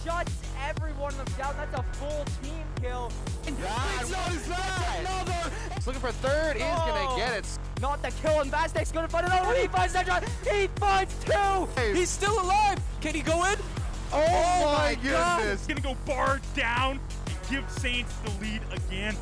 shuts every one of them down. That's a full team kill. He's looking for a third. He's going to get it. Not the kill, and Vastek's going to find another one. He finds that shot. He finds two. He's still alive. Can he go in? Oh my God. goodness. He's gonna go bar down and give Saints the lead again.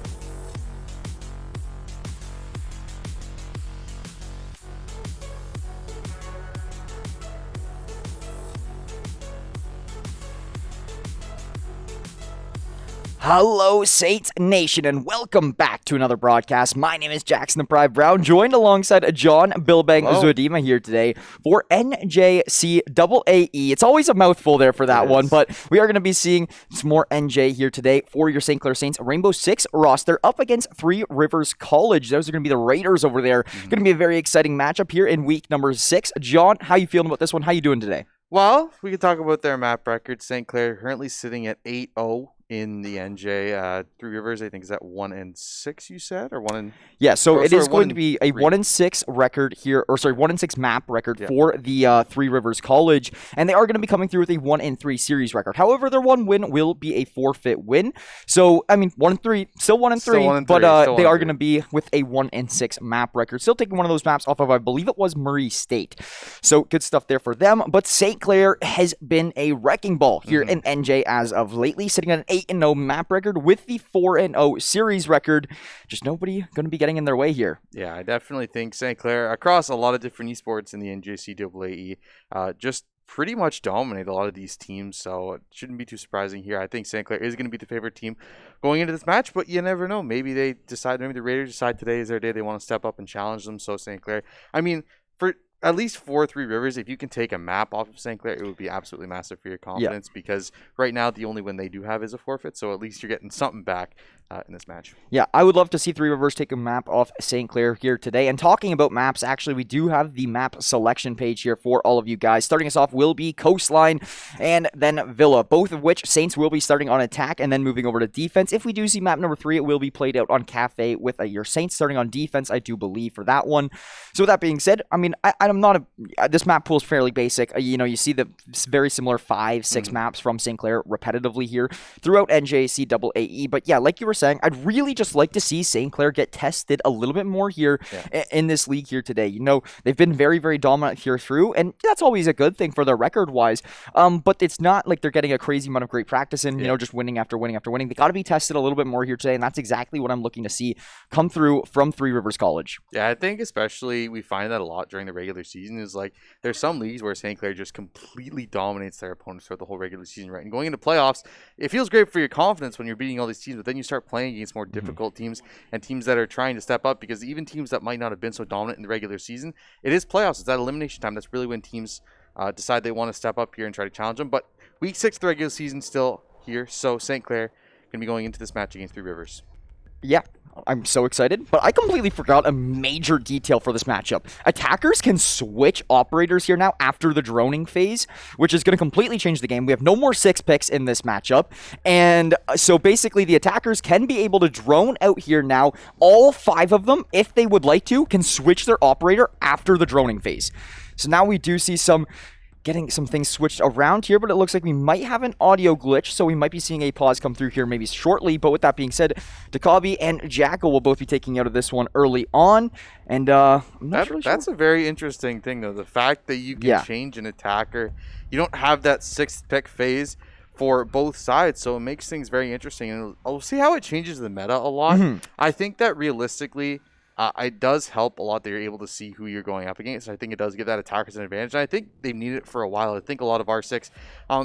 Hello, Saints Nation, and welcome back to another broadcast. My name is Jackson the Pride Brown, joined alongside John Bilbang Zuadima here today for NJCAAE. It's always a mouthful there for that one, but we are going to be seeing some more NJ here today for your St. Clair Saints Rainbow Six roster up against Three Rivers College. Those are going to be the Raiders over there. Going to be a very exciting matchup here in week number 6. John, how you feeling about this one? How you doing today? Well, we can talk about their map record. St. Clair currently sitting at 8-0 in the NJ. Three Rivers, I think, is at 1-6. You said, or 1 Yeah, so it is going to 1-3. be a 1-6 record here, or sorry, 1-6 map record for the Three Rivers College, and they are going to be coming through with a 1-3 series record. However, their one win will be a forfeit win. So I mean, 1-3, still 1-3, but they are going to be with a 1-6 map record. Still taking one of those maps off of, I believe it was Murray State. So good stuff there for them. But St. Clair has been a wrecking ball here in NJ as of lately, sitting at an 8-0 map record with the 4-0 series record. Just nobody going to be getting in their way here. Yeah, I definitely think St. Clair, across a lot of different esports in the NJCAAE, just pretty much dominate a lot of these teams, so it shouldn't be too surprising here. I think St. Clair is going to be the favorite team going into this match, but you never know. Maybe they decide, maybe the Raiders decide today is their day. They want to step up and challenge them, so St. Clair, I mean, for at least 4 Three Rivers, if you can take a map off of St. Clair, it would be absolutely massive for your confidence because right now the only win they do have is a forfeit, so at least you're getting something back in this match. Yeah, I would love to see Three Rivers take a map off St. Clair here today. And talking about maps, actually, we do have the map selection page here for all of you guys. Starting us off will be Coastline and then Villa, both of which Saints will be starting on attack and then moving over to defense. If we do see map number 3, it will be played out on Cafe with your Saints starting on defense, I do believe, for that one. So with that being said, I mean, I'm not this map pool is fairly basic. You know, you see the very similar 5-6 maps from St. Clair repetitively here throughout NJCAAE. But yeah, like you were saying, I'd really just like to see St. Clair get tested a little bit more here in this league here today. You know, they've been very, very dominant here through, and that's always a good thing for their record-wise. But it's not like they're getting a crazy amount of great practice in, you know, just winning after winning after winning. They got to be tested a little bit more here today, and that's exactly what I'm looking to see come through from Three Rivers College. Yeah, I think especially we find that a lot during the regular season is like there's some leagues where St. Clair just completely dominates their opponents throughout the whole regular season, right? And going into playoffs, it feels great for your confidence when you're beating all these teams, but then you start playing against more difficult teams and teams that are trying to step up, because even teams that might not have been so dominant in the regular season, it is playoffs. It's that elimination time. That's really when teams decide they want to step up here and try to challenge them. But week 6 of the regular season still here, so St. Clair going to be going into this match against Three Rivers. Yeah, I'm so excited, but I completely forgot a major detail for this matchup. Attackers can switch operators here now after the droning phase, which is going to completely change the game. We have no more 6 picks in this matchup, and so basically the attackers can be able to drone out here now. All 5 of them, if they would like to, can switch their operator after the droning phase. So now we do see getting some things switched around here, but it looks like we might have an audio glitch, so we might be seeing a pause come through here maybe shortly. But with that being said, Dakabi and Jackal will both be taking out of this one early on, and I'm not really sure. That's a very interesting thing, though. The fact that you can change an attacker, you don't have that 6th pick phase for both sides, so it makes things very interesting, and I'll see how it changes the meta a lot. I think that realistically, it does help a lot that you're able to see who you're going up against. I think it does give that attackers an advantage, and I think they've needed it for a while. I think a lot of R6,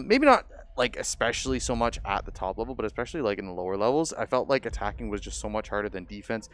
maybe not like especially so much at the top level, but especially like in the lower levels, I felt like attacking was just so much harder than defense.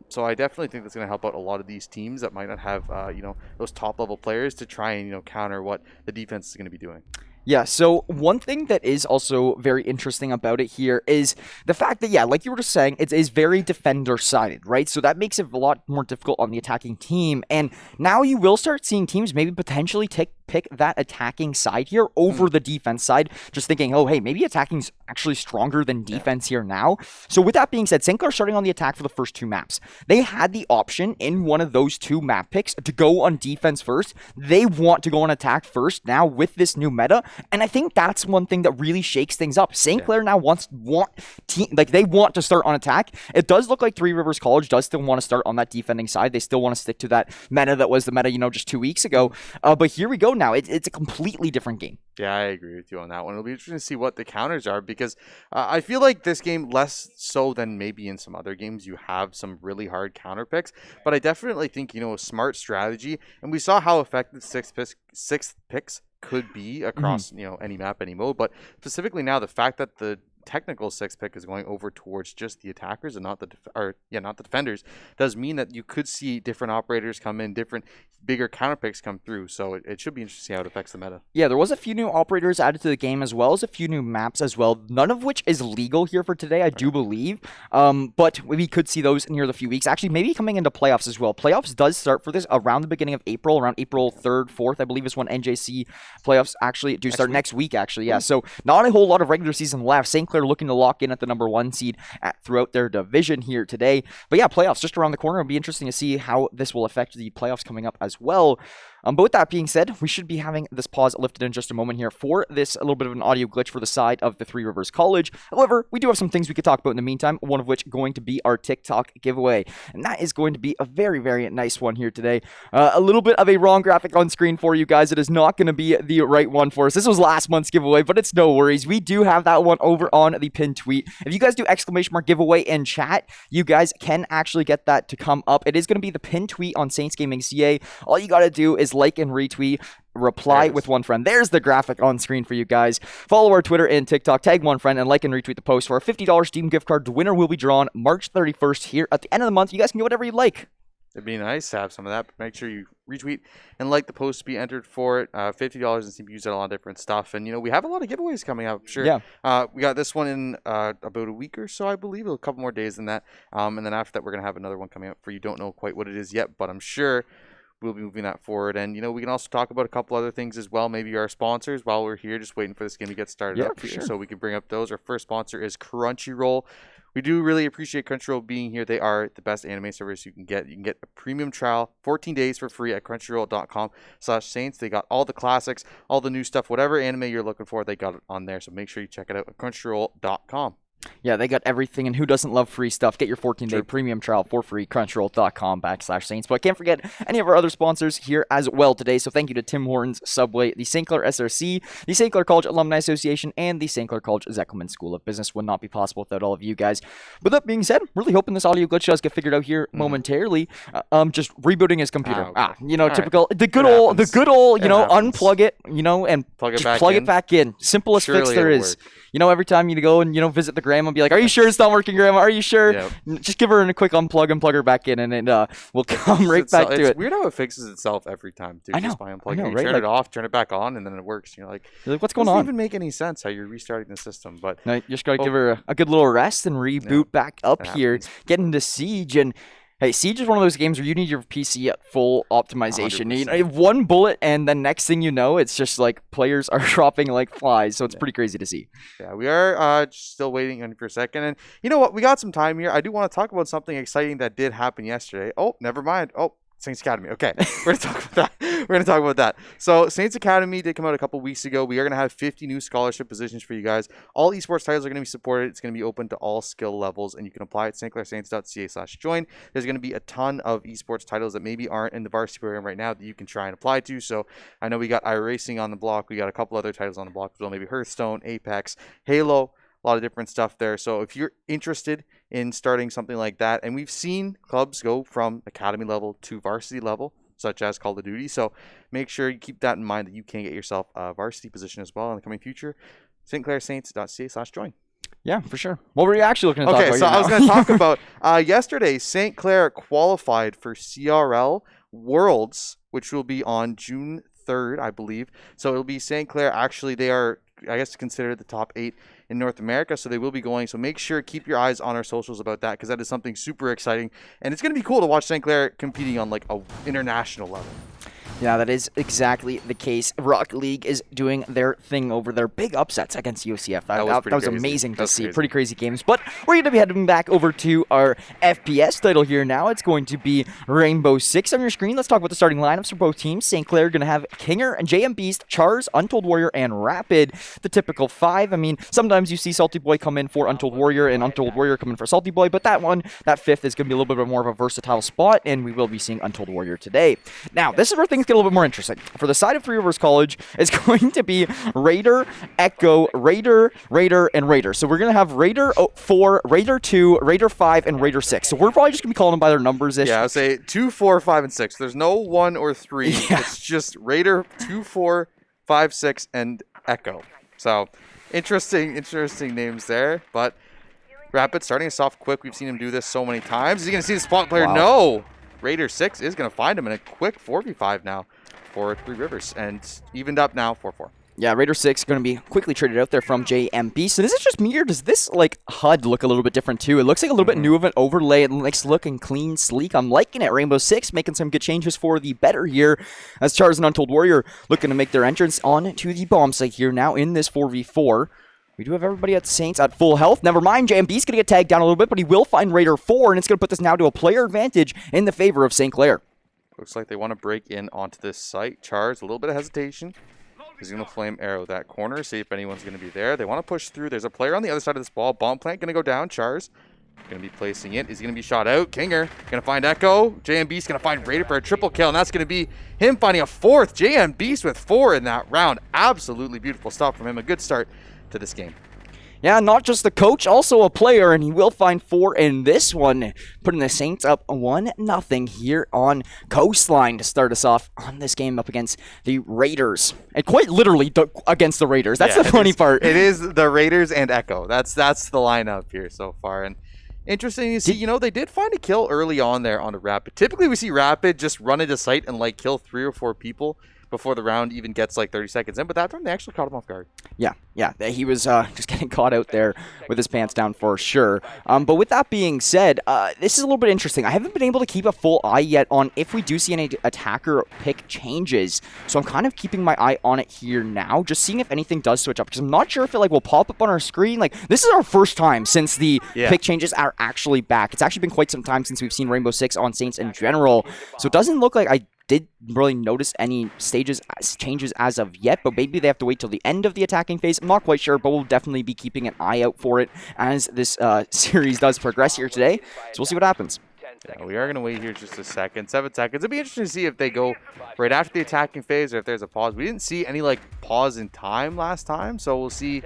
So I definitely think that's going to help out a lot of these teams that might not have, you know, those top level players to try and, you know, counter what the defense is going to be doing. Yeah, so one thing that is also very interesting about it here is the fact that, yeah, like you were just saying, it is very defender-sided, right? So that makes it a lot more difficult on the attacking team. And now you will start seeing teams maybe potentially take pick that attacking side here over the defense side, just thinking, oh, hey, maybe attacking's actually stronger than defense here now. So with that being said, St. Clair starting on the attack for the first 2 maps. They had the option in one of those 2 map picks to go on defense first. They want to go on attack first now with this new meta, and I think that's one thing that really shakes things up. St. Clair now they want to start on attack. It does look like Three Rivers College does still want to start on that defending side. They still want to stick to that meta that was the meta, just 2 weeks ago. But here we go now. It's a completely different game. Yeah, I agree with you on that one. It'll be interesting to see what the counters are, because I feel like this game, less so than maybe in some other games, you have some really hard counter picks. But I definitely think, a smart strategy, and we saw how effective sixth picks could be across any map, any mode. But specifically now, the fact that the technical 6th pick is going over towards just the attackers and not the defenders does mean that you could see different operators come in, different bigger counter picks come through. So it should be interesting to see how it affects the meta. Yeah, there was a few new operators added to the game, as well as a few new maps as well, none of which is legal here for today, I do believe. But we could see those in here in a few weeks. Actually, maybe coming into playoffs as well. Playoffs does start for this around the beginning of April, around April 3rd, 4th, I believe is when NJC playoffs actually do start next week, actually. Yeah, so not a whole lot of regular season left. St. Clair looking to lock in at the number 1 seed throughout their division here today. But yeah, playoffs just around the corner. It'll be interesting to see how this will affect the playoffs coming up as well. But with that being said, we should be having this pause lifted in just a moment here for this a little bit of an audio glitch for the side of the Three Rivers College. However, we do have some things we could talk about in the meantime, one of which going to be our TikTok giveaway. And that is going to be a very, very nice one here today. A little bit of a wrong graphic on screen for you guys. It is not going to be the right one for us. This was last month's giveaway, but it's no worries. We do have that one over on the pinned tweet. If you guys do ! giveaway in chat, you guys can actually get that to come up. It is going to be the pinned tweet on Saints Gaming CA. All you got to do is like and retweet, reply with one friend. There's the graphic on screen for you guys. Follow our Twitter and TikTok, tag one friend, and like and retweet the post for a $50 Steam gift card. The winner will be drawn March 31st here at the end of the month. You guys can get whatever you like. It'd be nice to have some of that, but make sure you retweet and like the post to be entered for it. $50 and Steam, use it on a lot of different stuff. And, we have a lot of giveaways coming up, sure. Yeah. We got this one in about a week or so, I believe, a couple more days than that. And then after that, we're going to have another one coming up for you. Don't know quite what it is yet, but I'm sure we'll be moving that forward. And, we can also talk about a couple other things as well. Maybe our sponsors while we're here, just waiting for this game to get started up here. Sure. So we can bring up those. Our first sponsor is Crunchyroll. We do really appreciate Crunchyroll being here. They are the best anime service you can get. You can get a premium trial, 14 days for free at crunchyroll.com/saints. They got all the classics, all the new stuff, whatever anime you're looking for, they got it on there. So make sure you check it out at crunchyroll.com. Yeah, they got everything, and who doesn't love free stuff? Get your 14-day premium trial for free, crunchyroll.com/saints. But I can't forget any of our other sponsors here as well today. So thank you to Tim Hortons, Subway, the St. Clair SRC, the St. Clair College Alumni Association, and the St. Clair College Zekelman School of Business. Would not be possible without all of you guys. But that being said, really hoping this audio glitch does get figured out here momentarily. Just rebooting his computer. Okay. Typical. Right. The good old, unplug it, and plug it back in. Simplest fix there is. Every time you go and, visit the grandma and be like, are you sure it's not working, grandma? Are you sure? Yep. Just give her a quick unplug and plug her back in, and it will come right back to it. It's weird how it fixes itself every time, too. I know. Just by unplugging I know, it. right? Turn it off, turn it back on, and then it works. You're like, what's going on? Doesn't even make any sense how you're restarting the system. But no, you just got to give her a good little rest and reboot back up here, get into Siege, and hey, Siege is one of those games where you need your PC at full optimization. You have one bullet, and then next thing you know, it's just like players are dropping like flies. So it's pretty crazy to see. Yeah, we are still waiting on you for a second. And you know what? We got some time here. I do want to talk about something exciting that did happen yesterday. Oh, never mind. Oh, Saints Academy. Okay, we're going to talk about that. We're going to talk about that. So Saints Academy did come out a couple weeks ago. We are going to have 50 new scholarship positions for you guys. All esports titles are going to be supported. It's going to be open to all skill levels, and you can apply at stclairsaints.ca/join. There's going to be a ton of esports titles that maybe aren't in the varsity program right now that you can try and apply to. So I know we got iRacing on the block. We got a couple other titles on the block as well, maybe Hearthstone, Apex, Halo. A lot of different stuff there. So if you're interested in starting something like that, and we've seen clubs go from academy level to varsity level, such as Call of Duty. So make sure you keep that in mind that you can get yourself a varsity position as well in the coming future. stclairsaints.ca/join. Yeah, for sure. What were you actually looking to talk about? Okay, so I was going to talk about yesterday, St. Clair qualified for CRL Worlds, which will be on June 3rd, I believe. So it'll be St. Clair. Actually, they are, I guess, considered the top 8 in North America, so they will be going. So make sure, keep your eyes on our socials about that, because that is something super exciting, and it's going to be cool to watch St. Clair competing on like a international level. Yeah, that is exactly the case. Rocket League is doing their thing over their big upsets against UCF. That was crazy. amazing to see. Crazy. Pretty crazy games. But we're going to be heading back over to our FPS title here now. It's going to be Rainbow Six on your screen. Let's talk about the starting lineups for both teams. St. Clair going to have Kinger and JM Beast, Chars, Untold Warrior, and Rapid. The typical 5. I mean, sometimes you see Salty Boy come in for Untold Warrior and Untold Warrior come in for Salty Boy, but that 5th is going to be a little bit more of a versatile spot, and we will be seeing Untold Warrior today. Now, this is where things get a little bit more interesting. For the side of Three Rivers College, it's going to be Raider, Echo, Raider, and Raider. So we're going to have Raider 4, Raider 2, Raider 5, and Raider 6. So we're probably just going to be calling them by their numbers. Yeah, I'll say 2, 4, 5, and 6. There's no 1 or 3. Yeah. It's just Raider, 2, 4, 5, 6, and Echo. So interesting names there. But Rapid starting us off quick. We've seen him do this so many times. Is he going to see the spot player? Wow. No. Raider 6 is going to find him in a quick 4v5 now for Three Rivers, and evened up now 4-4. Yeah, Raider 6 going to be quickly traded out there from JMB. So this is just me, or does this like HUD look a little bit different too? It looks like a little bit new of an overlay. It looks looking clean, sleek. I'm liking it. Rainbow 6 making some good changes for the better here, as Chars and Untold Warrior looking to make their entrance on to the bomb site here now in this 4v4. We do have everybody at Saints at full health. Never mind, JMB's going to get tagged down a little bit, but he will find Raider 4, and it's going to put this now to a player advantage in the favor of St. Clair. Looks like they want to break in onto this site. Chars, a little bit of hesitation. He's going to flame arrow that corner, see if anyone's going to be there. They want to push through. There's a player on the other side of this ball. Bomb plant going to go down. Chars going to be placing it. Is he going to be shot out? Kinger going to find Echo. JM Beast going to find Raider for a triple kill, and that's going to be him finding a 4th. JM Beast with 4 in that round. Absolutely beautiful stuff from him. A good start to this game. Yeah, not just the coach, also a player, and he will find 4 in this one, putting the Saints up 1-0 here on Coastline to start us off on this game up against the Raiders. And quite literally against the Raiders. That's the funny part. It is the Raiders and Echo. That's the lineup here so far. And interesting to see, they did find a kill early on there on the Rapid. Typically, we see Rapid just run into site and like kill 3 or 4 people before the round even gets like 30 seconds in, but that time they actually caught him off guard. Yeah, he was just getting caught out there with his pants down for sure. But with that being said, this is a little bit interesting. I haven't been able to keep a full eye yet on if we do see any attacker pick changes, so I'm kind of keeping my eye on it here now, just seeing if anything does switch up, because I'm not sure if it will pop up on our screen. This is our first time since the pick changes are actually back. It's actually been quite some time since we've seen Rainbow Six on Saints in general, so it doesn't look like I did really notice any changes as of yet, but maybe they have to wait till the end of the attacking phase. I'm not quite sure, but we'll definitely be keeping an eye out for it as this series does progress here today. So we'll see what happens. Yeah, we are going to wait here just a second. 7 seconds. It'll be interesting to see if they go right after the attacking phase or if there's a pause. We didn't see any pause in time last time, so we'll see.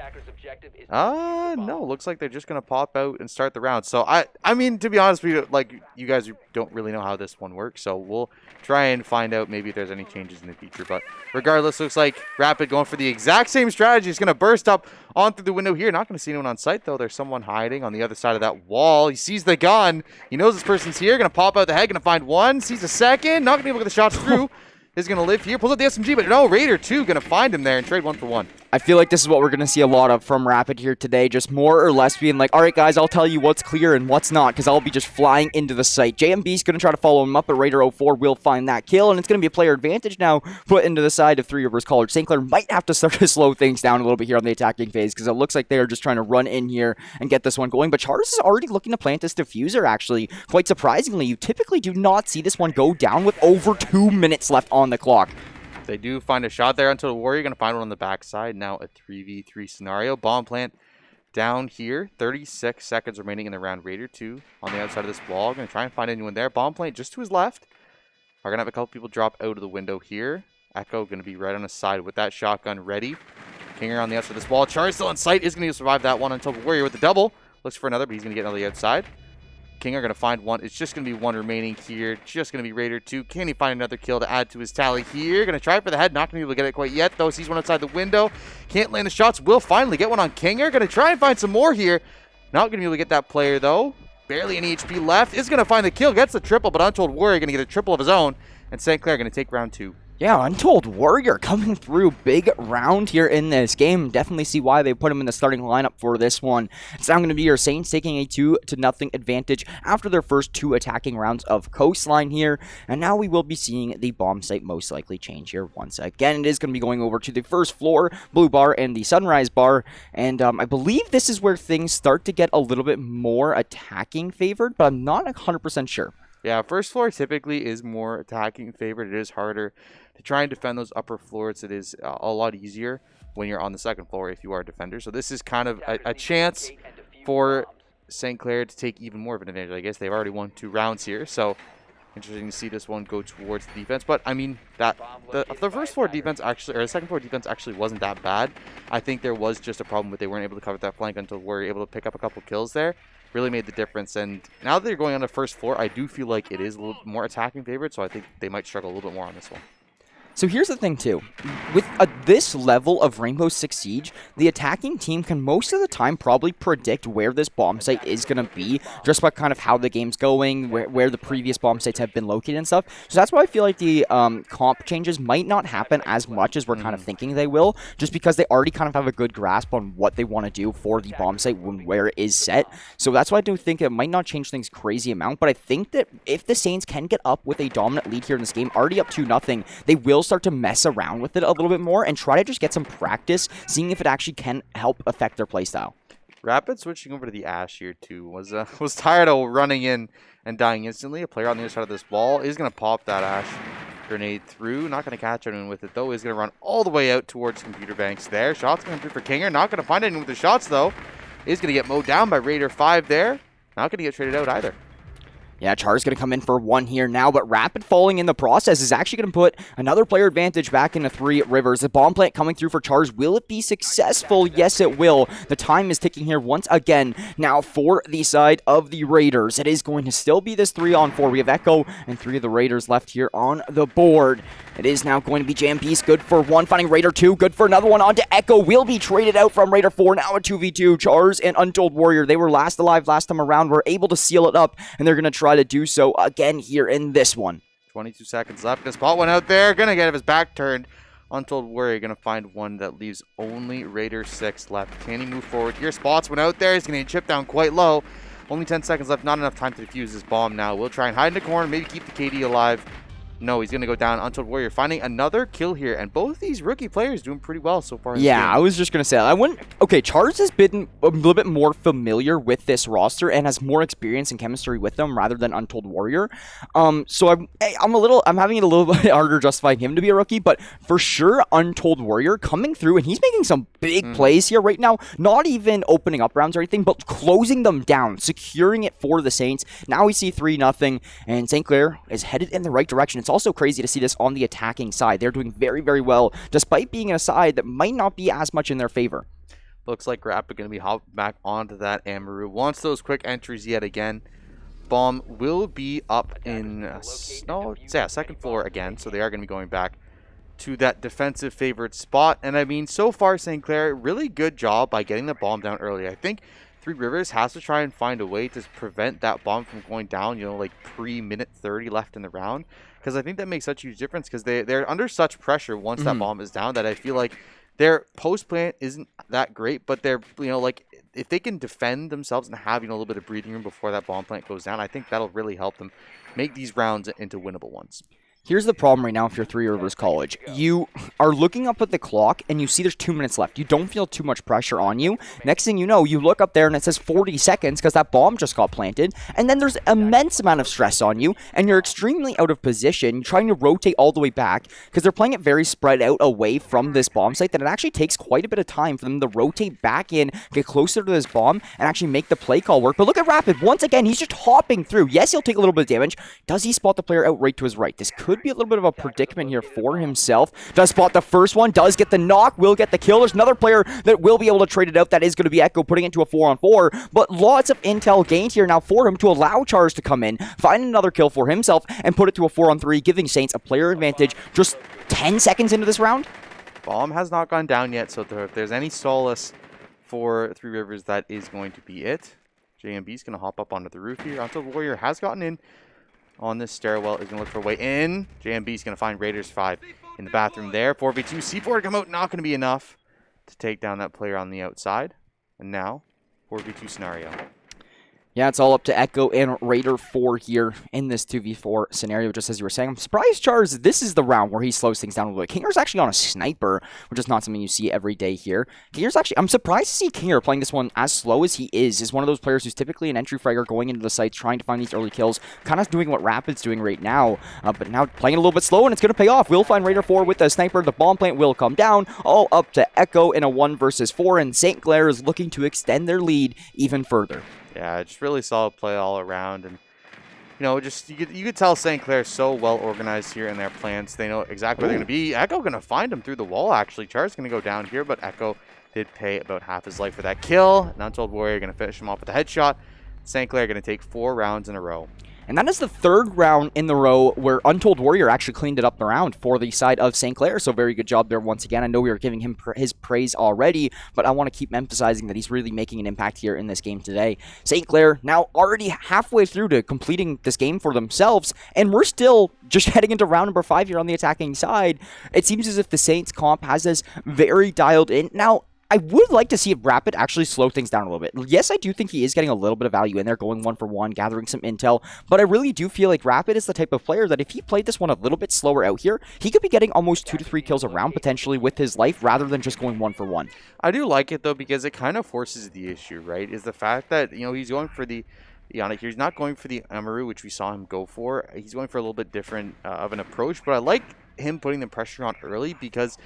No, looks like they're just going to pop out and start the round. So I mean, to be honest with you, you guys don't really know how this one works, so we'll try and find out maybe if there's any changes in the future. But regardless, looks like Rapid going for the exact same strategy. It's going to burst up on through the window here. Not going to see anyone on site, though. There's someone hiding on the other side of that wall. He sees the gun. He knows this person's here. Going to pop out the head. Going to find one. Sees a second. Not going to be able to get the shots through. Is going to live here. Pulls up the SMG, but no, Raider 2 going to find him there and trade 1 for 1. I feel like this is what we're going to see a lot of from Rapid here today, just more or less being like, all right, guys, I'll tell you what's clear and what's not, because I'll be just flying into the site. JMB's going to try to follow him up, but Raider 04 will find that kill, and it's going to be a player advantage now put into the side of Three Rivers College. St. Clair might have to start to slow things down a little bit here on the attacking phase, because it looks like they are just trying to run in here and get this one going, but Chars is already looking to plant this diffuser, actually. Quite surprisingly, you typically do not see this one go down with over 2 minutes left on the clock. They do find a shot there onto the Warrior. Going to find one on the backside. Now a 3v3 scenario. Bomb plant down here. 36 seconds remaining in the round. Raider 2 on the outside of this wall. Going to try and find anyone there. Bomb plant just to his left. Are going to have a couple people drop out of the window here. Echo going to be right on his side with that shotgun ready. Kinger on the outside of this wall. Char still in sight. Is going to survive that one until the Warrior with the double. Looks for another, but he's going to get on the outside. King are going to find one. It's just going to be one remaining here. Just going to be Raider 2. Can he find another kill to add to his tally here? Going to try for the head. Not going to be able to get it quite yet, though. Sees one outside the window. Can't land the shots. Will finally get one on Kinger. Going to try and find some more here. Not going to be able to get that player, though. Barely any HP left. Is going to find the kill. Gets the triple, but Untold Warrior going to get a triple of his own. And St. Clair going to take round 2 Yeah, Untold Warrior coming through big round here in this game. Definitely see why they put him in the starting lineup for this one. It's now going to be your Saints taking a 2-0 advantage after their first 2 attacking rounds of Coastline here. And now we will be seeing the bomb site most likely change here once again. It is going to be going over to the first floor, Blue Bar and the Sunrise Bar. And I believe this is where things start to get a little bit more attacking favored, but I'm not 100% sure. Yeah, first floor typically is more attacking favored. It is harder to try and defend those upper floors. It is a lot easier when you're on the second floor if you are a defender. So this is kind of a chance for St. Clair to take even more of an advantage. I guess they've already won 2 rounds here. So interesting to see this one go towards the defense. But I mean, that the first floor defense actually, or the second floor defense actually wasn't that bad. I think there was just a problem with they weren't able to cover that flank until we were able to pick up a couple kills there. Really made the difference. And now that they're going on the first floor, I do feel like it is a little more attacking favorite, so I think they might struggle a little bit more on this one. So here's the thing too, with this level of Rainbow Six Siege, the attacking team can most of the time probably predict where this bomb site is going to be, just by kind of how the game's going, where the previous bomb sites have been located and stuff. So that's why I feel like the comp changes might not happen as much as we're kind of thinking they will, just because they already kind of have a good grasp on what they want to do for the bomb site where it is set. So that's why I do think it might not change things crazy amount, but I think that if the Saints can get up with a dominant lead here in this game, already up 2-0, they will start to mess around with it a little bit more and try to just get some practice, seeing if it actually can help affect their playstyle. Rapid switching over to the Ash here too was tired of running in and dying instantly. A player on the other side of this wall is going to pop that Ash grenade through. Not going to catch anyone with it though. Is going to run all the way out towards computer banks there. Shots coming through for Kinger. Not going to find anyone with the shots though. Is going to get mowed down by Raider 5 there. Not going to get traded out either. Yeah, Char's going to come in for 1 here now, but Rapid falling in the process is actually going to put another player advantage back into 3 Rivers. The bomb plant coming through for Char's. Will it be successful? Yes, it will. The time is ticking here once again. Now for the side of the Raiders, it is going to still be this 3-on-4. We have Echo and 3 of the Raiders left here on the board. It is now going to be JMB's good for 1, finding Raider 2, good for another one. On to Echo, will be traded out from Raider 4, now a 2v2. Chars and Untold Warrior, they were last alive last time around, were able to seal it up, and they're going to try to do so again here in this one. 22 seconds left. Gonna spot one out there, gonna get his back turned. Untold Warrior gonna find one that leaves only Raider 6 left. Can he move forward here? Spots one out there, he's gonna chip down quite low. Only 10 seconds left, not enough time to defuse this bomb now. We'll try and hide in the corner, maybe keep the KD alive. No, he's going to go down. Untold Warrior finding another kill here. And both these rookie players doing pretty well so far in Yeah, this game. I was just going to say, I wouldn't... Okay, Charles has been a little bit more familiar with this roster and has more experience and chemistry with them rather than Untold Warrior. So I'm having it a little bit harder justifying him to be a rookie, but for sure, Untold Warrior coming through, and he's making some big plays here right now. Not even opening up rounds or anything, but closing them down, securing it for the Saints. Now we see 3-0, and St. Clair is headed in the right direction. It's also crazy to see this on the attacking side. They're doing very, very well, despite being in a side that might not be as much in their favor. Looks like Rapid going to be hopping back onto that Amaru. Wants those quick entries yet again. Bomb will be up in second floor again, so they are going to be going back to that defensive favorite spot. And I mean, so far, St. Clair, really good job by getting the bomb down early. I think 3 Rivers has to try and find a way to prevent that bomb from going down, like pre-minute 30 left in the round. Because I think that makes such a huge difference because they're under such pressure once that bomb is down that I feel like their post plant isn't that great, but they're, like, if they can defend themselves and have, a little bit of breathing room before that bomb plant goes down, I think that'll really help them make these rounds into winnable ones. Here's the problem right now if you're 3 Rivers College. You are looking up at the clock and you see there's 2 minutes left. You don't feel too much pressure on you. Next thing you know, you look up there and it says 40 seconds because that bomb just got planted. And then there's immense amount of stress on you and you're extremely out of position. You're trying to rotate all the way back because they're playing it very spread out away from this bomb site that it actually takes quite a bit of time for them to rotate back in, get closer to this bomb, and actually make the play call work. But look at Rapid. Once again, he's just hopping through. Yes, he'll take a little bit of damage. Does he spot the player out right to his right? This could be a little bit of a predicament here for himself. Does spot the first one, does get the knock, will get the kill. There's another player that will be able to trade it out. That is going to be Echo, putting it to a 4-on-4. But lots of intel gained here now for him to allow Chars to come in, find another kill for himself, and put it to a 4-on-3, giving Saints a player advantage just 10 seconds into this round. Bomb has not gone down yet, so if there's any solace for 3 Rivers, that is going to be it. JMB's going to hop up onto the roof here. Untold Warrior has gotten in on this stairwell, is going to look for a way in. JMB's going to find Raiders 5 in the bathroom there. 4v2, C4 to come out, not going to be enough to take down that player on the outside. And now, 4v2 scenario. Yeah, it's all up to Echo and Raider 4 here in this 2v4 scenario, just as you were saying. I'm surprised, Charles, this is the round where he slows things down a little bit. Kinger's actually on a sniper, which is not something you see every day here. Kinger's actually, I'm surprised to see Kinger playing this one as slow as he is one of those players who's typically an entry fragger going into the sites, trying to find these early kills, kind of doing what Rapid's doing right now, but now playing a little bit slow, and it's going to pay off. We'll find Raider 4 with the sniper. The bomb plant will come down, all up to Echo in a 1 versus 4, and St. Clair is looking to extend their lead even further. Yeah, just really solid play all around, and just you could tell St. Clair so well organized here in their plans. They know exactly where they're going to be. Echo going to find him through the wall. Actually, Char's going to go down here, but Echo did pay about half his life for that kill. An Untold Warrior going to finish him off with a headshot. St. Clair going to take 4 rounds in a row. And that is the 3rd round in the row where Untold Warrior actually cleaned it up the round for the side of St. Clair. So very good job there once again. I know we were giving him his praise already, but I want to keep emphasizing that he's really making an impact here in this game today. St. Clair now already halfway through to completing this game for themselves, and we're still just heading into round number 5 here on the attacking side. It seems as if the Saints comp has this very dialed in. Now, I would like to see if Rapid actually slow things down a little bit. Yes, I do think he is getting a little bit of value in there, going 1 for 1, gathering some intel, but I really do feel like Rapid is the type of player that if he played this one a little bit slower out here, he could be getting almost 2 to 3 kills a round potentially with his life rather than just going 1 for 1. I do like it though, because it kind of forces the issue, right? Is the fact that, he's going for the Ionic here. He's not going for the Amaru, which we saw him go for. He's going for a little bit different of an approach, but I like him putting the pressure on early because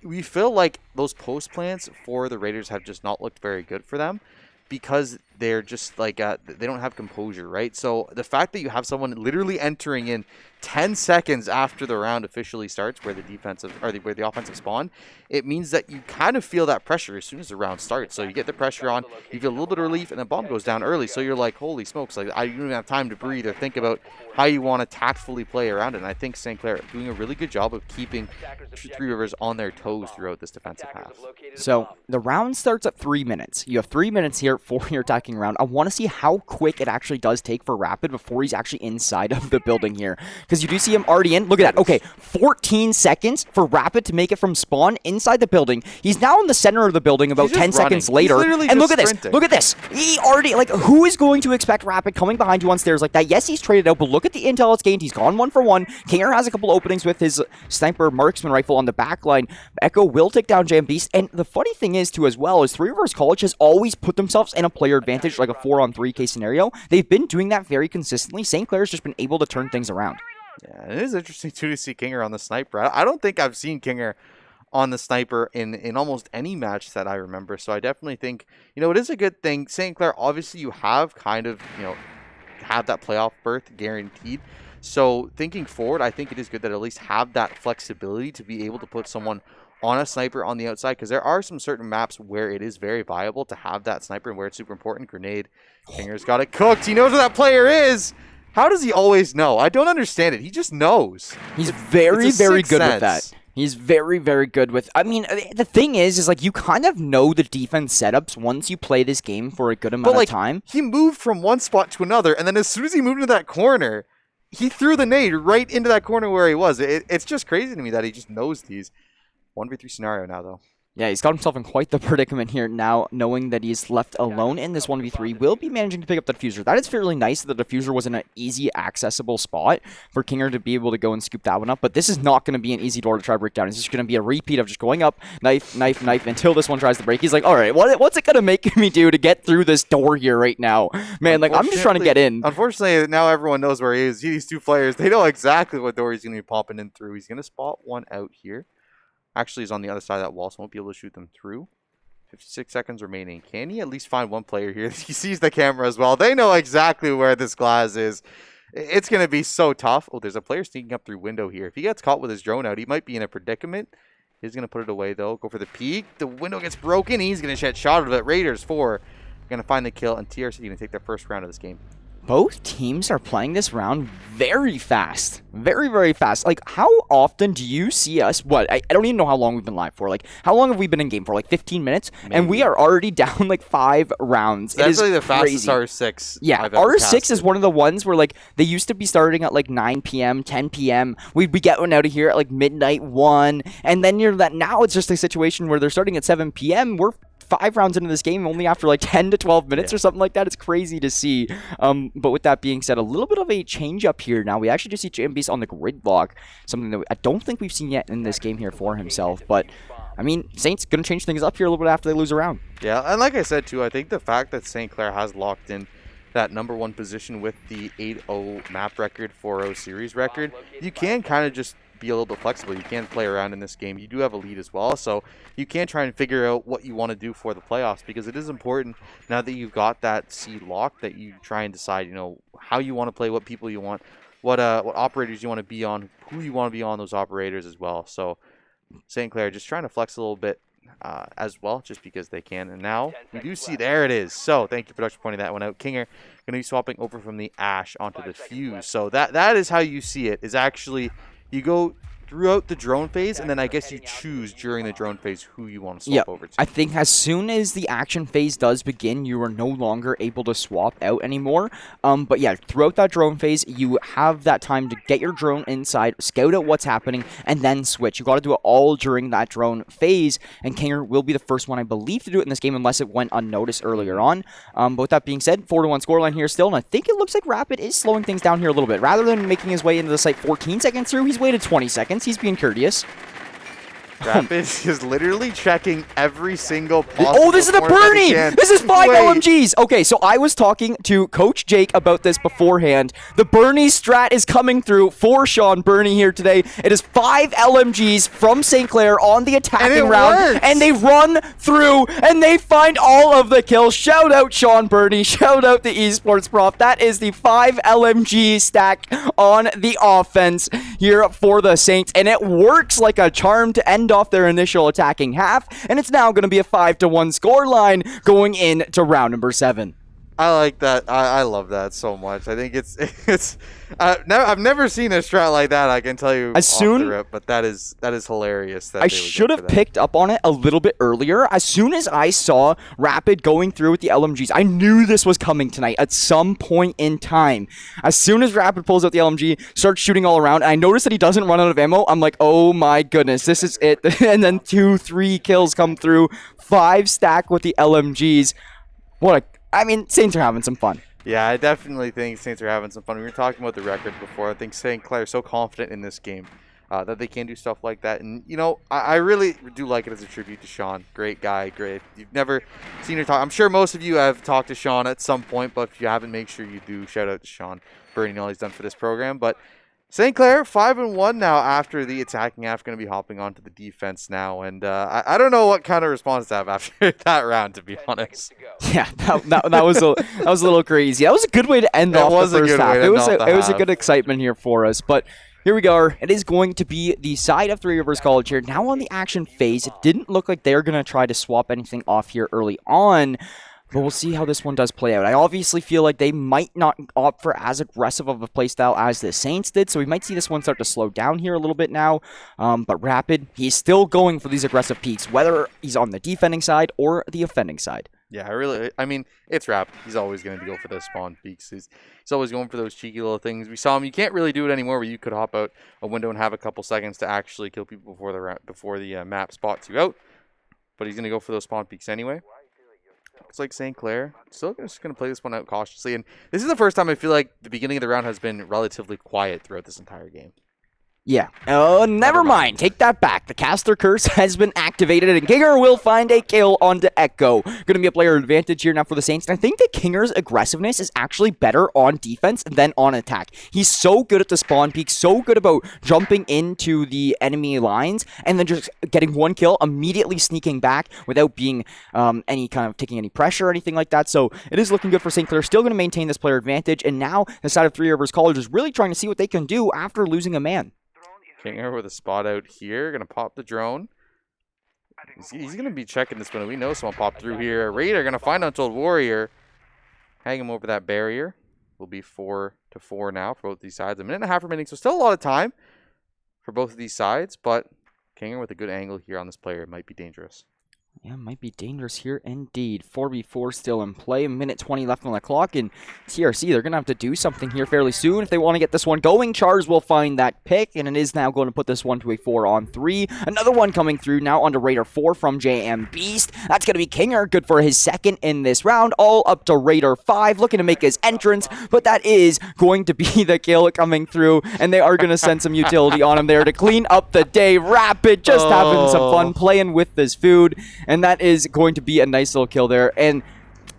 we feel like those post plants for the Raiders have just not looked very good for them because they're just like they don't have composure, right? So the fact that you have someone literally entering in 10 seconds after the round officially starts, where the where the offensive spawn, it means that you kind of feel that pressure as soon as the round starts. So you get the pressure on, you feel a little bit of relief, and the bomb goes down early. So you're like, holy smokes! Like I don't even have time to breathe or think about how you want to tactfully play around it. And I think St. Clair doing a really good job of keeping Three Rivers on their toes throughout this defensive half. So the round starts at 3 minutes. You have 3 minutes here for your attacking round. I want to see how quick it actually does take for Rapid before he's actually inside of the building here. Because you do see him already in. Look at that. Okay, 14 seconds for Rapid to make it from spawn inside the building. He's now in the center of the building about 10 seconds later. And look at this. Look at this. He already, who is going to expect Rapid coming behind you on stairs like that? Yes, he's traded out, but look at the intel it's gained. He's gone 1 for 1. Kinger has a couple openings with his sniper marksman rifle on the back line. Echo will take down Jam Beast. And the funny thing is, too, as well, is Three Rivers College has always put themselves in a player advantage, like a 4-on-3 case scenario. They've been doing that very consistently. St. Clair's just been able to turn things around. Yeah, it is interesting, too, to see Kinger on the sniper. I don't think I've seen Kinger on the sniper in almost any match that I remember. So I definitely think, it is a good thing. St. Clair, obviously, you have kind of, have that playoff berth guaranteed. So thinking forward, I think it is good that at least have that flexibility to be able to put someone on a sniper on the outside, because there are some certain maps where it is very viable to have that sniper and where it's super important. Grenade. Kinger's got it cooked. He knows where that player is. How does he always know? I don't understand it. He just knows. He's very, very good with that. He's very, very good with... I mean, the thing is you kind of know the defense setups once you play this game for a good amount of time. He moved from one spot to another, and then as soon as he moved into that corner, he threw the nade right into that corner where he was. It's just crazy to me that he just knows these. 1v3 scenario now, though. Yeah, he's got himself in quite the predicament here now, knowing that he's left alone in this 1v3. Will be managing to pick up the diffuser. That is fairly nice that the diffuser was in an easy, accessible spot for Kinger to be able to go and scoop that one up. But this is not going to be an easy door to try to break down. It's just going to be a repeat of just going up, knife, knife, knife, until this one tries to break. He's like, all right, what's it going to make me do to get through this door here right now? Man, I'm just trying to get in. Unfortunately, now everyone knows where he is. These two players, they know exactly what door he's going to be popping in through. He's going to spot one out here. Actually, he's on the other side of that wall, so won't be able to shoot them through. 56 seconds remaining. Can he at least find one player here? He sees the camera as well. They know exactly where this glass is. It's going to be so tough. Oh, there's a player sneaking up through window here. If he gets caught with his drone out, he might be in a predicament. He's going to put it away, though. Go for the peek. The window gets broken. He's going to get shot out of it. Raiders 4 going to find the kill, and TRC going to take their first round of this game. Both teams are playing this round very fast. Very, very fast. Like, how often do you see us? What? I don't even know how long we've been live for. Like, how long have we been in game for? Like 15 minutes? Maybe. And we are already down like 5 rounds. That's actually the crazy. fastest R6. Yeah, I've ever R6 casted. is one of the ones where like they used to be starting at like 9 p.m., 10 p.m. We'd be getting out of here at like midnight 1, and then now it's just a situation where they're starting at 7 p.m. We're 5 rounds into this game only after like 10 to 12 minutes or something like that. It's crazy to see. But with that being said, a little bit of a change up here now. We actually just see JMB's on the gridlock, something that I don't think we've seen yet in this game here for himself. But I mean, Saints going to change things up here a little bit after they lose a round. Yeah, and like I said too, I think the fact that St. Clair has locked in that #1 position with the 8-0 map record, 4-0 series record, you can kind of just be a little bit flexible. You can play around in this game. You do have a lead as well, so you can try and figure out what you want to do for the playoffs, because it is important now that you've got that seed locked that you try and decide, how you want to play, what people you want, what operators you want to be on, who you want to be on those operators as well. So St. Clair just trying to flex a little bit as well, just because they can. And now we do see, there it is. So thank you, production, pointing that one out. Kinger going to be swapping over from the Ash onto the Fuse. So that is how you see it, is actually you go throughout the drone phase, and then I guess you choose during the drone phase who you want to swap over to. I think as soon as the action phase does begin, you are no longer able to swap out anymore. But yeah, throughout that drone phase, you have that time to get your drone inside, scout out what's happening, and then switch. You got to do it all during that drone phase, and Kinger will be the first one, I believe, to do it in this game, unless it went unnoticed earlier on. But with that being said, 4-1 scoreline here still, and I think it looks like Rapid is slowing things down here a little bit. Rather than making his way into the site 14 seconds through, he's waited 20 seconds. He's being courteous. Rapid is literally checking every single possible. Oh, this is a corner that he Bernie! can. This is 5 Wait. LMGs! Okay, so I was talking to Coach Jake about this beforehand. The Bernie strat is coming through for Sean Bernie here today. It is 5 LMGs from St. Clair on the attacking round. works. And they run through, and they find all of the kills. Shout out Sean Bernie. Shout out the esports prof. That is the 5 LMG stack on the offense here for the Saints. And it works like a charm to end off their initial attacking half, and it's now going to be a 5-1 score line going into round number 7. I like that. I love that so much. I think it's I've never seen a strat like that, I can tell you As off soon- the rip, but that is hilarious. That I they would go should for have that. picked up on it a little bit earlier. As soon as I saw Rapid going through with the LMGs, I knew this was coming tonight at some point in time. As soon as Rapid pulls out the LMG, starts shooting all around, and I notice that he doesn't run out of ammo, I'm like, oh my goodness, this is it. And then 2-3 kills come through, 5 stack with the LMGs. Saints are having some fun. Yeah, I definitely think Saints are having some fun. We were talking about the record before. I think St. Clair is so confident in this game that they can do stuff like that. And, I really do like it as a tribute to Sean. Great guy, great. You've never seen her talk. I'm sure most of you have talked to Sean at some point, but if you haven't, make sure you do. Shout out to Sean Bernie and all he's done for this program. But St. Clair, 5-1 now after the attacking half, going to be hopping onto the defense now. And I don't know what kind of response to have after that round, to be honest. Yeah, that was a little crazy. That was a good way to end off the first half. It was a good excitement here for us. But here we go. It is going to be the side of Three Rivers College here. Now on the action phase, it didn't look like they're going to try to swap anything off here early on. But we'll see how this one does play out. I obviously feel like they might not opt for as aggressive of a playstyle as the Saints did, so we might see this one start to slow down here a little bit now. But Rapid, he's still going for these aggressive peaks, whether he's on the defending side or the offending side. Yeah, it's Rapid. He's always going to go for those spawn peaks. He's always going for those cheeky little things. We saw him. You can't really do it anymore, where you could hop out a window and have a couple seconds to actually kill people before the map spots you out. But he's going to go for those spawn peaks anyway. Looks like St. Clair still just going to play this one out cautiously. And this is the first time I feel like the beginning of the round has been relatively quiet throughout this entire game. Yeah. Oh, never mind. Take that back. The caster curse has been activated, and Kinger will find a kill onto Echo. Going to be a player advantage here now for the Saints. And I think that Kinger's aggressiveness is actually better on defense than on attack. He's so good at the spawn peak, so good about jumping into the enemy lines, and then just getting one kill, immediately sneaking back without being taking any pressure or anything like that. So it is looking good for St. Clair. Still going to maintain this player advantage, and now the side of Three Rivers College is really trying to see what they can do after losing a man. Kinger with a spot out here. Going to pop the drone. He's going to be checking this window. We know someone popped through here. Raider going to find Untold Warrior. Hang him over that barrier. will be 4-4 now for both these sides. A minute and a half remaining, so still a lot of time for both of these sides, but Kinger with a good angle here on this player might be dangerous. Yeah, might be dangerous here indeed. 4v4 still in play. A minute 20 left on the clock. And TRC, they're going to have to do something here fairly soon if they want to get this one going. Chars will find that pick, and it is now going to put this one to a 4-on-3. Another one coming through now onto Raider 4 from JM Beast. That's going to be Kinger, good for his second in this round. All up to Raider 5, looking to make his entrance, but that is going to be the kill coming through, and they are going to send some utility on him there to clean up the day. Rapid just having some fun playing with this food. And that is going to be a nice little kill there. And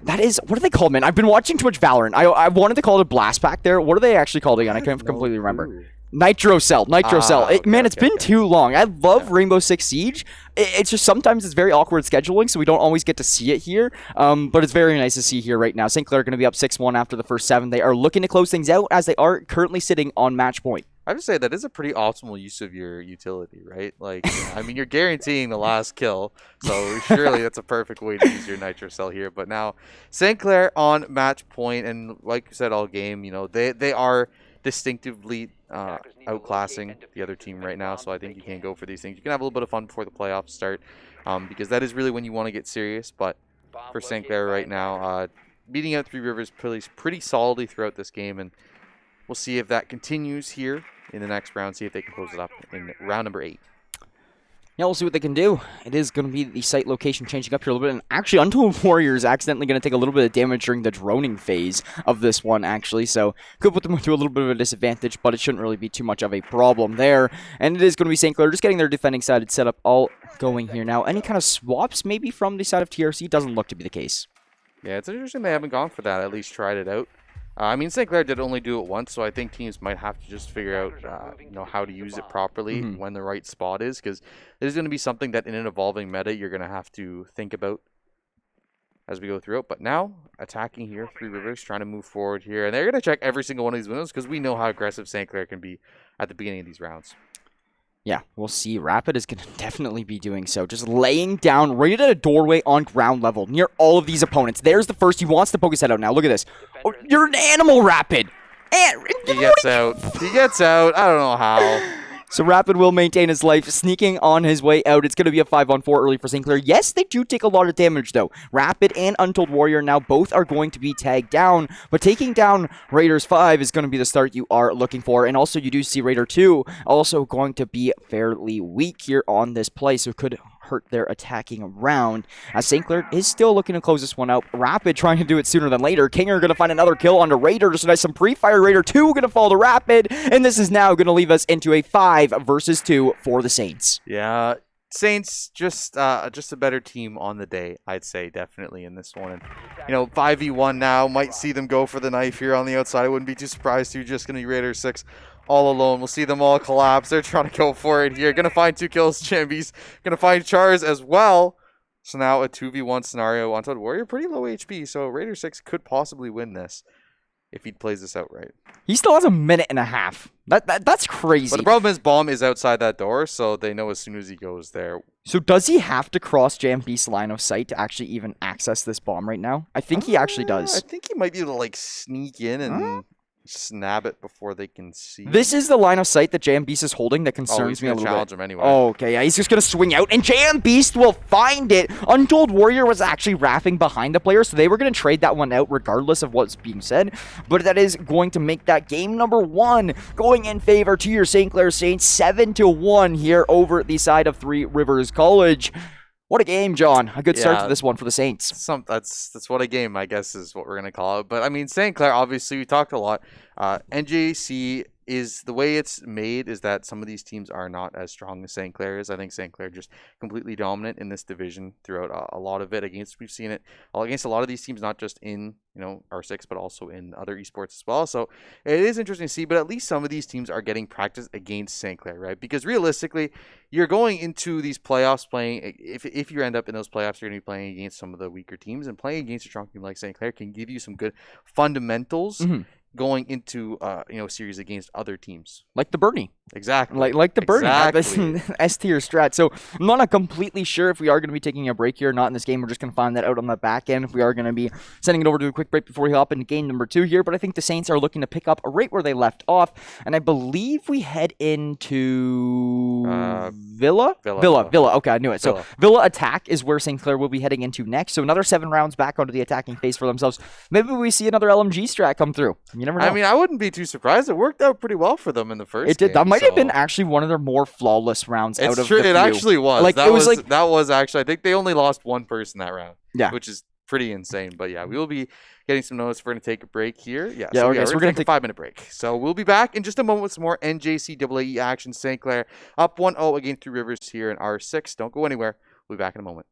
that is, what do they call it, man? I've been watching too much Valorant. I wanted to call it a blast pack there. What are they actually called again? I can't completely remember. Nitro Cell. Man, it's been too long. I love Rainbow Six Siege. It's just sometimes it's very awkward scheduling, so we don't always get to see it here. But it's very nice to see here right now. St. Clair are going to be up 6-1 after the first 7. They are looking to close things out as they are currently sitting on match point. I would say that is a pretty optimal use of your utility, right? Like, I mean, you're guaranteeing the last kill, so surely that's a perfect way to use your Nitro Cell here. But now, St. Clair on match point, and like you said all game, you know, they are distinctively outclassing the other team right now, so I think you can't go for these things. You can have a little bit of fun before the playoffs start, because that is really when you want to get serious. But for St. Clair right now, beating out Three Rivers pretty solidly throughout this game, and we'll see if that continues here in the next round, see if they can close it up in round number 8. Yeah, we'll see what they can do. It is going to be the site location changing up here a little bit. And actually, Untold Warrior is accidentally going to take a little bit of damage during the droning phase of this one, actually. So, could put them into a little bit of a disadvantage, but it shouldn't really be too much of a problem there. And it is going to be St. Clair just getting their defending side set up all going here now. Any kind of swaps maybe from the side of TRC doesn't look to be the case. Yeah, it's interesting they haven't gone for that, at least tried it out. I mean, St. Clair did only do it once, so I think teams might have to just figure out, how to use it properly when the right spot is, because there's going to be something that in an evolving meta you're going to have to think about as we go through it. But now, attacking here, Three Rivers trying to move forward here, and they're going to check every single one of these windows because we know how aggressive St. Clair can be at the beginning of these rounds. Yeah, we'll see. Rapid is going to definitely be doing so. Just laying down right at a doorway on ground level near all of these opponents. There's the first. He wants to poke his head out now. Look at this. Oh, you're an animal, Rapid. He gets out. He gets out. I don't know how. So Rapid will maintain his life, sneaking on his way out. It's going to be a 5-on-4 early for St. Clair. Yes, they do take a lot of damage, though. Rapid and Untold Warrior now both are going to be tagged down, but taking down Raiders 5 is going to be the start you are looking for. And also, you do see Raider 2 also going to be fairly weak here on this play, so it could hurt their attacking round, as St. Clair is still looking to close this one out. Rapid trying to do it sooner than later. Kinger going to find another kill onto Raider. Just a nice some pre-fire. Raider 2 going to fall to Rapid, and this is now going to leave us into a 5-versus-2 for the Saints. Yeah, Saints just a better team on the day, I'd say, definitely in this one. And 5v1 now might see them go for the knife here on the outside. I wouldn't be too surprised if you're just going to be Raider 6 all alone. We'll see them all collapse. They're trying to go for it here. Gonna find 2 kills. Chambies gonna find Chars as well. So now a 2v1 scenario. Untold Warrior pretty low HP, so Raider 6 could possibly win this if he plays this out right. He still has a minute and a half. That's crazy. But the problem is Bomb is outside that door, so they know as soon as he goes there. So does he have to cross Jam Beast's line of sight to actually even access this bomb right now? I think he actually does. I think he might be able to sneak in and snap it before they can see. This is the line of sight that JM Beast is holding that concerns me a little bit. Challenge him anyway. Oh, okay, yeah, he's just gonna swing out, and JM Beast will find it. Untold Warrior was actually wrapping behind the player, so they were gonna trade that one out regardless of what's being said. But that is going to make that game number 1 going in favor to your St. Clair Saints, 7-1 here over the side of Three Rivers College. What a game, John. A good start to this one for the Saints. That's what a game, I guess, is what we're going to call it. But, I mean, St. Clair, obviously, we talked a lot. NJC is the way it's made is that some of these teams are not as strong as St. Clair is. I think St. Clair just completely dominant in this division throughout a lot of it. We've seen it against a lot of these teams, not just in R6, but also in other esports as well. So it is interesting to see, but at least some of these teams are getting practice against St. Clair, right? Because realistically, you're going into these playoffs playing, if you end up in those playoffs, you're going to be playing against some of the weaker teams, and playing against a strong team like St. Clair can give you some good fundamentals going into series against other teams. Like the Bernie. Exactly. Like the burning Exactly. S tier strat. So I'm not completely sure if we are going to be taking a break here or not in this game. We're just going to find that out on the back end if we are going to be sending it over to a quick break before we hop into game number 2 here. But I think the Saints are looking to pick up right where they left off. And I believe we head into Villa? Villa. Okay, I knew it. So Villa attack is where St. Clair will be heading into next. So another 7 rounds back onto the attacking phase for themselves. Maybe we see another LMG strat come through. You never know. I mean, I wouldn't be too surprised. It worked out pretty well for them in the first It did. game, That might have been actually one of their more flawless rounds out of true. the few. It actually was. Like, that it was like that was actually. I think they only lost one person that round. Yeah. Which is pretty insane. But yeah, we will be getting some notes. We're going to take a break here. Yeah. Yeah. So Okay. So we're going to take a 5-minute break. So we'll be back in just a moment with some more NJCAAE action. St. Clair up 1-0 against Three Rivers here in R6. Don't go anywhere. We'll be back in a moment.